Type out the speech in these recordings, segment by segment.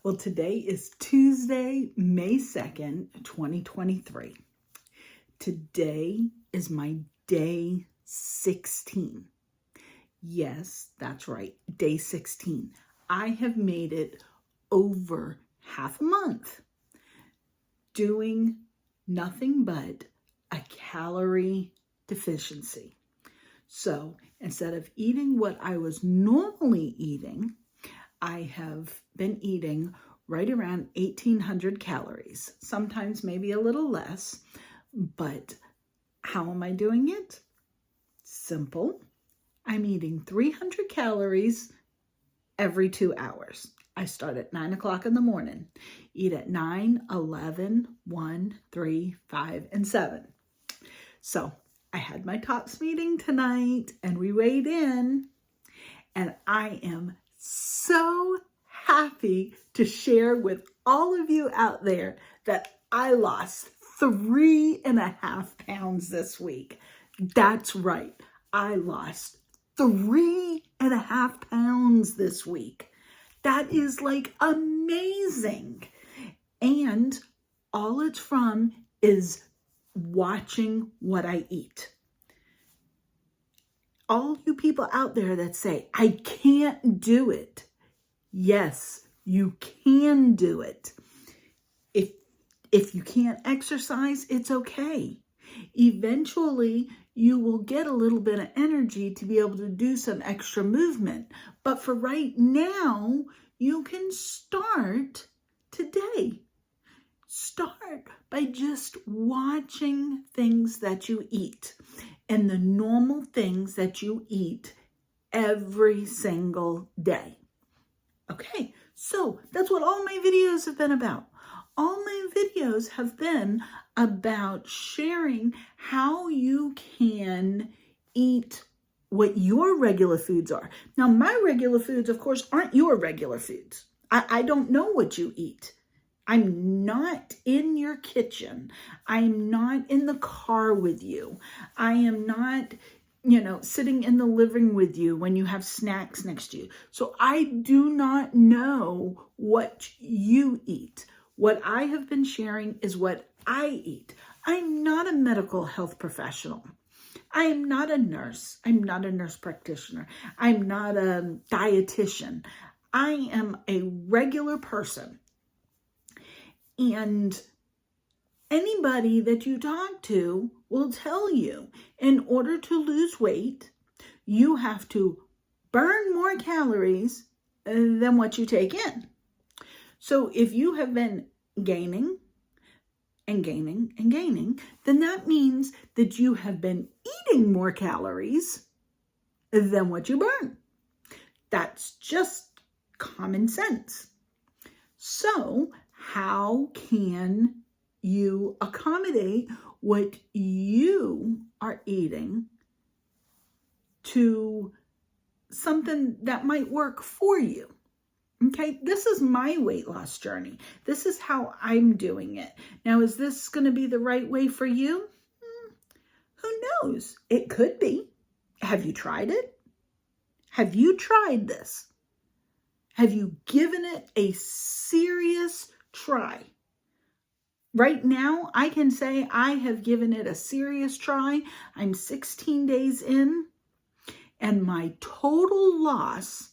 Well, today is Tuesday, May 2nd, 2023. Today is my day 16. Yes, that's right, day 16. I have made it over half a month doing nothing but a calorie deficiency. So instead of eating what I was normally eating, I have been eating right around 1,800 calories, sometimes maybe a little less, but how am I doing it? Simple. I'm eating 300 calories every 2 hours. I start at 9 o'clock in the morning, eat at 9, 11, 1, 3, 5, and 7. So I had my TOPS meeting tonight and we weighed in, and I am so happy to share with all of you out there that I lost 3.5 pounds this week. That's right. I lost 3.5 pounds this week. That is like amazing. And all it's from is watching what I eat. All you people out there that say, I can't do it. Yes, you can do it. If you can't exercise, it's okay. Eventually, you will get a little bit of energy to be able to do some extra movement. But for right now, you can start today. Start by just watching things that you eat and the normal things that you eat every single day. Okay, so that's what all my videos have been about. All my videos have been about sharing how you can eat what your regular foods are. Now, my regular foods, of course, aren't your regular foods. I don't know what you eat. I'm not in your kitchen. I'm not in the car with you. I am not, sitting in the living with you when you have snacks next to you. So I do not know what you eat. What I have been sharing is what I eat. I'm not a medical health professional. I am not a nurse. I'm not a nurse practitioner. I'm not a dietitian. I am a regular person. And anybody that you talk to will tell you, in order to lose weight, you have to burn more calories than what you take in. So if you have been gaining and gaining and gaining, then that means that you have been eating more calories than what you burn. That's just common sense. So how can you accommodate what you are eating to something that might work for you? Okay, this is my weight loss journey. This is how I'm doing it. Now, is this going to be the right way for you? Who knows? It could be. Have you tried it? Have you tried this? Have you given it a serious try? Right now, I can say I have given it a serious try. I'm 16 days in, and my total loss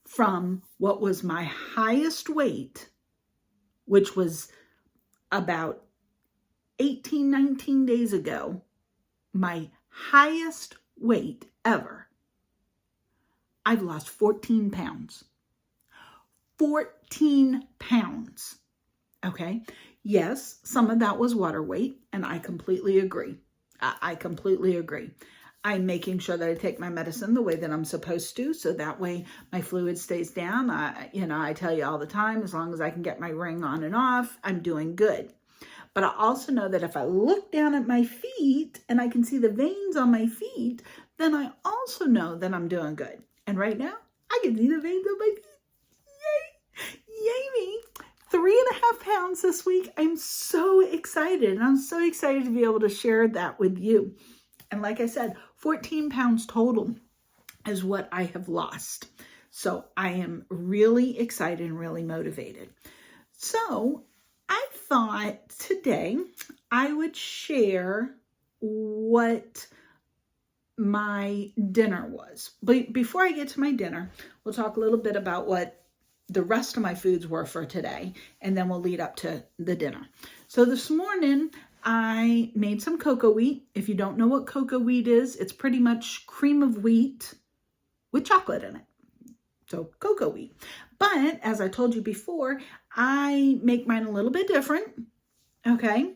from what was my highest weight, which was about 18, 19 days ago, my highest weight ever, I've lost 14 pounds. 14 pounds. Okay. Yes, some of that was water weight, and I completely agree. I completely agree. I'm making sure that I take my medicine the way that I'm supposed to, so that way my fluid stays down. I tell you all the time, as long as I can get my ring on and off, I'm doing good. But I also know that if I look down at my feet and I can see the veins on my feet, then I also know that I'm doing good. And right now, I can see the veins on my feet. Yay! Yay me! 3.5 pounds this week. I'm so excited. And I'm so excited to be able to share that with you. And like I said, 14 pounds total is what I have lost. So I am really excited and really motivated. So I thought today I would share what my dinner was. But before I get to my dinner, we'll talk a little bit about what the rest of my foods were for today, and then we'll lead up to the dinner. So this morning, I made some cocoa wheat. If you don't know what cocoa wheat is, it's pretty much cream of wheat with chocolate in it. So cocoa wheat. But as I told you before, I make mine a little bit different. Okay.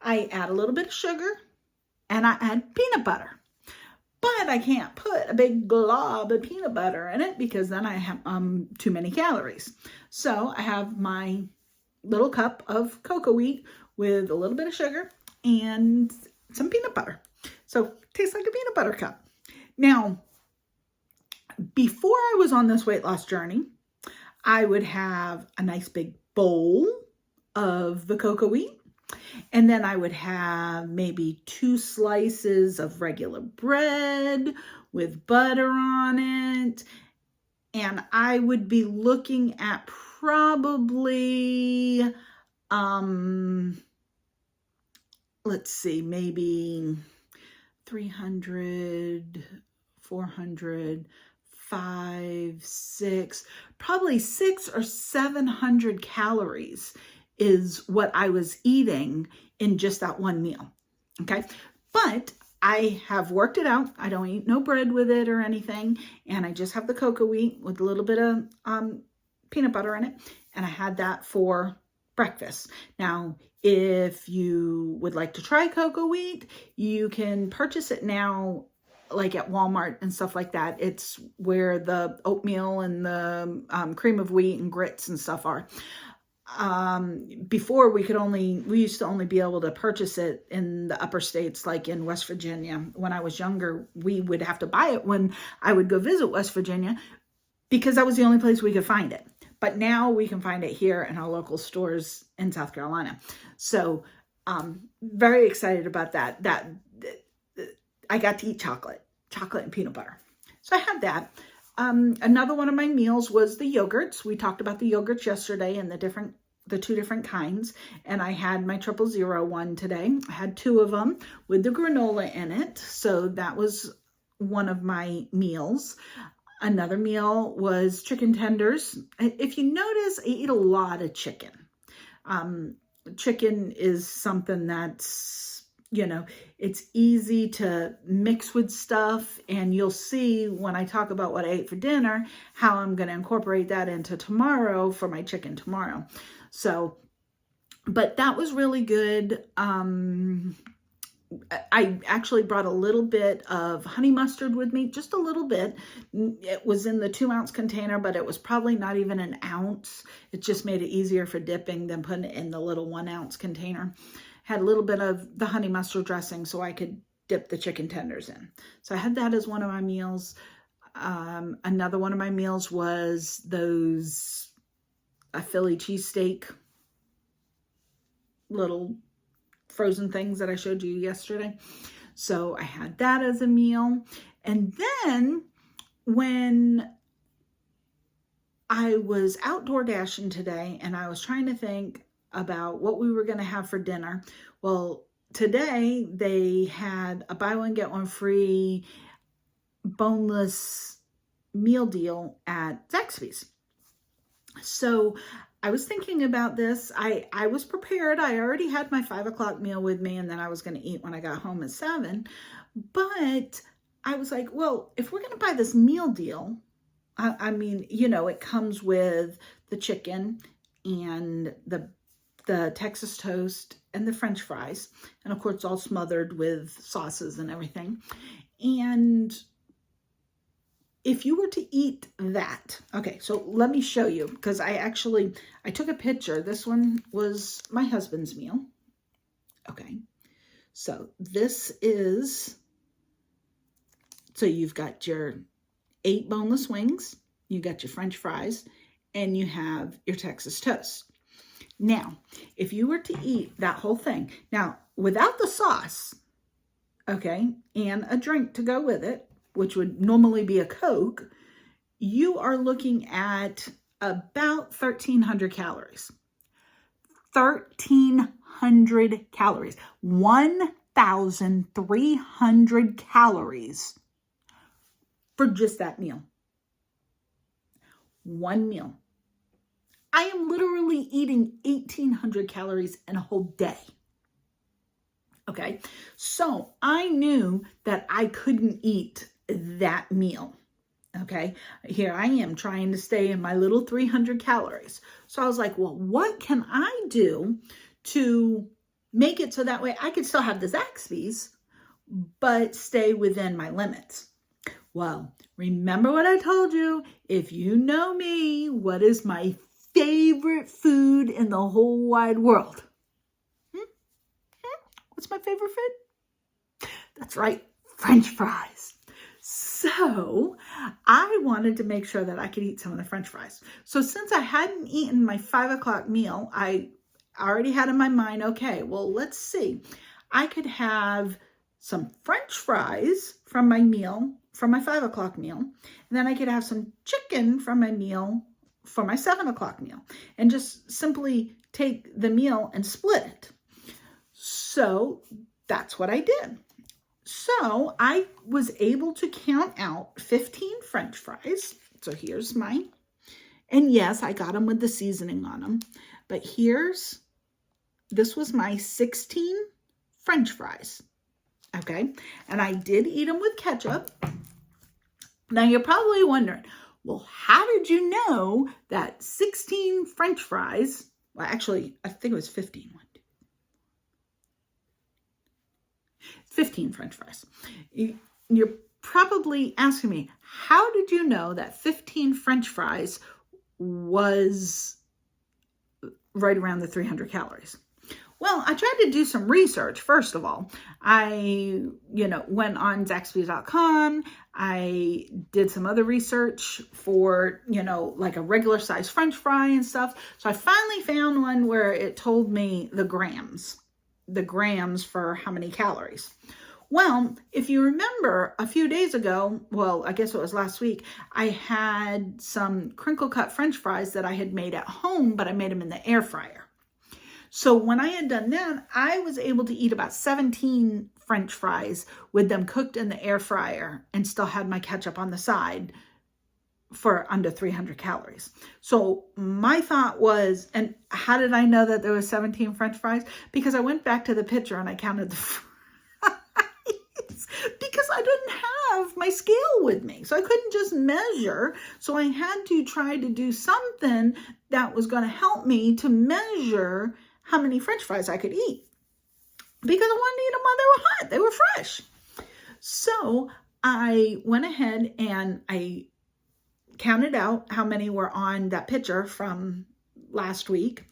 I add a little bit of sugar and I add peanut butter. But I can't put a big glob of peanut butter in it because then I have too many calories. So I have my little cup of cocoa wheat with a little bit of sugar and some peanut butter. So it tastes like a peanut butter cup. Now, before I was on this weight loss journey, I would have a nice big bowl of the cocoa wheat. And then I would have maybe 2 slices of regular bread with butter on it. And I would be looking at probably, let's see, maybe 300, 400, 5, 6, probably 600 or 700 calories is what I was eating in just that one meal. Okay. But I have worked it out. I don't eat no bread with it or anything. And I just have the cocoa wheat with a little bit of peanut butter in it. And I had that for breakfast. Now, if you would like to try cocoa wheat, you can purchase it now like at Walmart and stuff like that. It's where the oatmeal and the cream of wheat and grits and stuff are. Before we used to only be able to purchase it in the upper states, like in West Virginia. When I was younger, we would have to buy it when I would go visit West Virginia because that was the only place we could find it. But now we can find it here in our local stores in South Carolina. So, very excited about that. I got to eat chocolate and peanut butter. So I had that. Another one of my meals was the yogurts. We talked about the yogurts yesterday and the 2 different kinds. And I had my 000 one today. I had 2 of them with the granola in it. So that was one of my meals. Another meal was chicken tenders. If you notice, I eat a lot of chicken. Chicken is something that's, it's easy to mix with stuff, and you'll see when I talk about what I ate for dinner, how I'm going to incorporate that into tomorrow for my chicken tomorrow. So, but that was really good. I actually brought a little bit of honey mustard with me, just a little bit. It was in the 2-ounce container, but it was probably not even an ounce. It just made it easier for dipping than putting it in the little 1-ounce container. Had a little bit of the honey mustard dressing so I could dip the chicken tenders in. So I had that as one of my meals. Another one of my meals was a Philly cheesesteak, little frozen things that I showed you yesterday. So I had that as a meal. And then when I was outdoor dashing today and I was trying to think about what we were going to have for dinner. Well, today they had a buy one, get one free boneless meal deal at Zaxby's. So I was thinking about this. I was prepared. I already had my 5 o'clock meal with me, and then I was going to eat when I got home at 7. But I was like, well, if we're going to buy this meal deal, I mean, it comes with the chicken and the Texas toast and the French fries. And of course, it's all smothered with sauces and everything. And if you were to eat that, okay, so let me show you, because I took a picture. This one was my husband's meal. Okay, so so you've got your 8 boneless wings, you got your French fries, and you have your Texas toast. Now, if you were to eat that whole thing, now without the sauce, okay, and a drink to go with it, which would normally be a Coke, you are looking at about 1,300 calories. 1,300 calories. 1,300 calories for just that meal. One meal. I am literally eating 1,800 calories in a whole day. Okay, so I knew that I couldn't eat that meal. Okay, here I am trying to stay in my little 300 calories. So I was like, well, what can I do to make it so that way I could still have the Zaxby's, but stay within my limits? Well, remember what I told you? If you know me, what is my favorite food in the whole wide world? What's my favorite food? That's right, French fries. So I wanted to make sure that I could eat some of the French fries. So since I hadn't eaten my 5 o'clock meal, I already had in my mind, okay, well, let's see. I could have some French fries from my meal, from my 5 o'clock meal, and then I could have some chicken from my meal for my 7 o'clock meal, and just simply take the meal and split it. So that's what I did. So I was able to count out 15 French fries. So here's mine. And yes, I got them with the seasoning on them. But this was my 16 French fries. Okay. And I did eat them with ketchup. Now you're probably wondering, well, how did you know that 16 French fries, well, actually, I think it was 15. 15 French fries. You're probably asking me, how did you know that 15 French fries was right around the 300 calories? Well, I tried to do some research. First of all, I, went on Zaxby's.com. I did some other research for, like a regular size French fry and stuff. So I finally found one where it told me the grams for how many calories. Well, if you remember a few days ago, well, I guess it was last week, I had some crinkle cut French fries that I had made at home, but I made them in the air fryer. So when I had done that, I was able to eat about 17 French fries with them cooked in the air fryer and still had my ketchup on the side for under 300 calories. So my thought was, and how did I know that there was 17 French fries? Because I went back to the picture and I counted the fries because I didn't have my scale with me. So I couldn't just measure. So I had to try to do something that was going to help me to measure how many French fries I could eat, because I wanted to eat them while they were hot. They were fresh. So I went ahead and I counted out how many were on that picture from last week.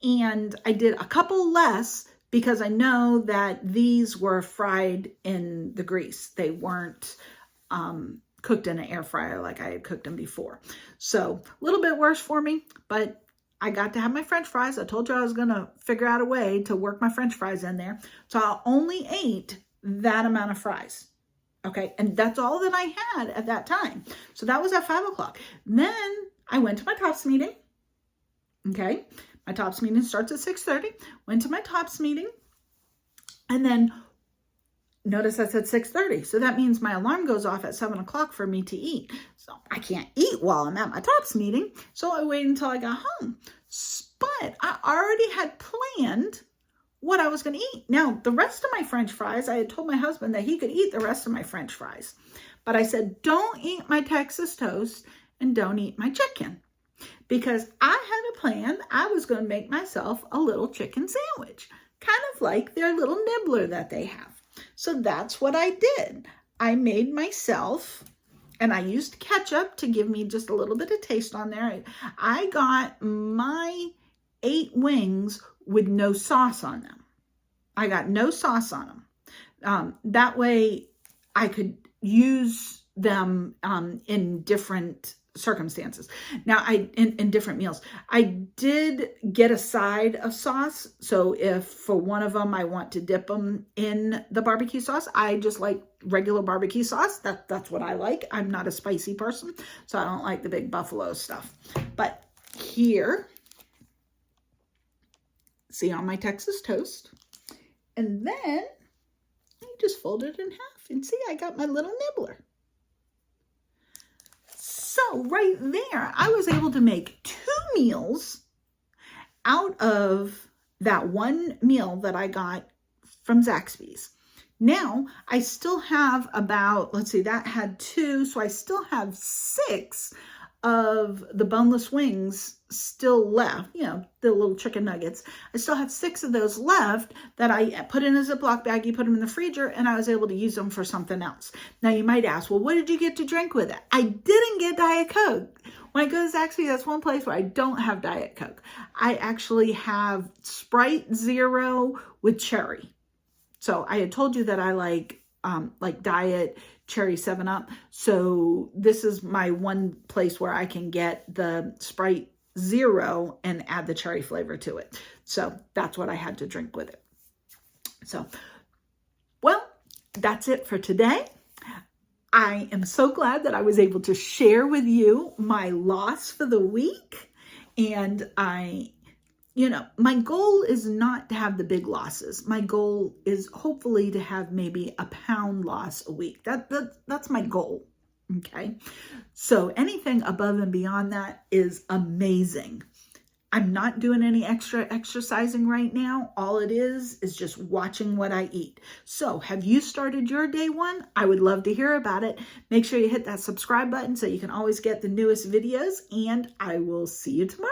And I did a couple less because I know that these were fried in the grease. They weren't cooked in an air fryer like I had cooked them before. So a little bit worse for me, but I got to have my French fries. I told you I was going to figure out a way to work my French fries in there. So I only ate that amount of fries. Okay, and that's all that I had at that time. So that was at 5 o'clock. Then I went to my TOPS meeting. Okay, my TOPS meeting starts at 6:30. Went to my TOPS meeting. And then notice I said 6:30. So that means my alarm goes off at 7 o'clock for me to eat. So I can't eat while I'm at my TOPS meeting. So I waited until I got home. But I already had planned what I was going to eat. Now, the rest of my French fries, I had told my husband that he could eat the rest of my French fries. But I said, don't eat my Texas toast and don't eat my chicken. Because I had a plan. I was going to make myself a little chicken sandwich, kind of like their little nibbler that they have. So that's what I did. I made myself, and I used ketchup to give me just a little bit of taste on there. I got my 8 wings with no sauce on them. I got no sauce on them. That way I could use them in different circumstances. Now, in different meals, I did get a side of sauce. So if for one of them I want to dip them in the barbecue sauce, I just like regular barbecue sauce. That's what I like. I'm not a spicy person, so I don't like the big buffalo stuff. But here, see, on my Texas toast, and then I just fold it in half, and see, I got my little nibbler. So right there, I was able to make 2 meals out of that one meal that I got from Zaxby's. Now, I still have about, let's see, that had 2, so I still have 6 of the boneless wings still left, you know, the little chicken nuggets. I still have 6 of those left that I put in a Ziploc baggie, put them in the freezer, and I was able to use them for something else. Now you might ask, well, what did you get to drink with it? I didn't get Diet Coke. When I go to Zaxby's, that's one place where I don't have Diet Coke. I actually have Sprite Zero with cherry. So I had told you that I like Diet Cherry 7-Up. So this is my one place where I can get the Sprite Zero and add the cherry flavor to it. So that's what I had to drink with it. So, well, that's it for today. I am so glad that I was able to share with you my loss for the week. And my goal is not to have the big losses. My goal is hopefully to have maybe a pound loss a week. That's my goal. Okay. So anything above and beyond that is amazing. I'm not doing any extra exercising right now. All it is just watching what I eat. So have you started your day one? I would love to hear about it. Make sure you hit that subscribe button so you can always get the newest videos, and I will see you tomorrow.